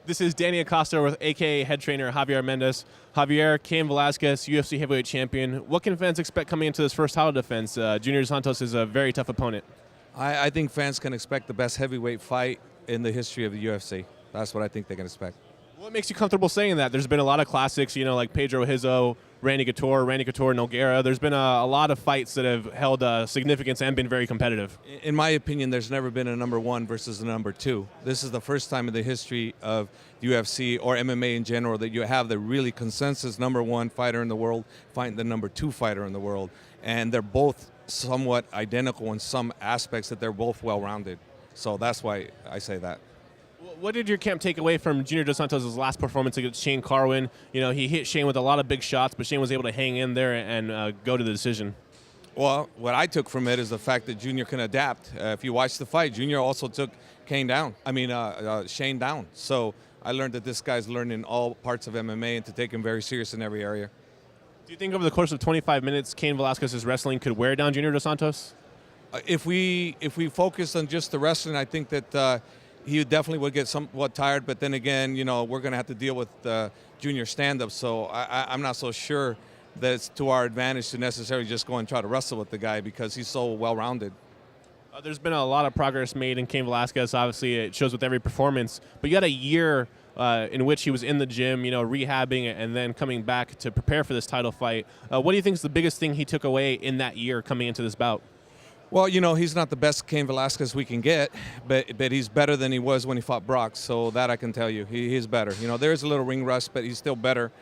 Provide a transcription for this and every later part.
This is Danny Acosta with AKA head trainer Javier Mendez. Javier, Cain Velasquez, UFC heavyweight champion. What can fans expect coming into this first title defense? Junior dos Santos is a very tough opponent. I think fans can expect the best heavyweight fight in the history of the UFC. That's what I think they can expect. What makes you comfortable saying that? There's been a lot of classics, like Pedro Hizo, Randy Couture, Nogueira. There's been a lot of fights that have held significance and been very competitive. In my opinion, there's never been a number one versus a number two. This is the first time in the history of UFC or MMA in general that you have the really consensus number one fighter in the world fighting the number two fighter in the world. And they're both somewhat identical in some aspects, that they're both well-rounded. So that's why I say that. What did your camp take away from Junior dos Santos' last performance against Shane Carwin? He hit Shane with a lot of big shots, but Shane was able to hang in there and go to the decision. Well, what I took from it is the fact that Junior can adapt. If you watch the fight, Junior also took Shane down. So I learned that this guy's learning all parts of MMA and to take him very serious in every area. Do you think over the course of 25 minutes, Cain Velasquez's wrestling could wear down Junior dos Santos? If we focus on just the wrestling, I think that he definitely would get somewhat tired. But then again, we're going to have to deal with Junior stand-up. So I'm not so sure that it's to our advantage to necessarily just go and try to wrestle with the guy because he's so well-rounded. There's been a lot of progress made in Cain Velasquez. Obviously, it shows with every performance. But you had a year in which he was in the gym, rehabbing and then coming back to prepare for this title fight. What do you think is the biggest thing he took away in that year coming into this bout? Well, he's not the best Cain Velasquez we can get, but he's better than he was when he fought Brock, so that I can tell you. He's better. There is a little ring rust, but he's still better.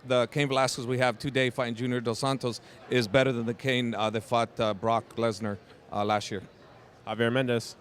The Cain Velasquez we have today fighting Junior dos Santos is better than the Cain that fought Brock Lesnar last year. Javier Mendez.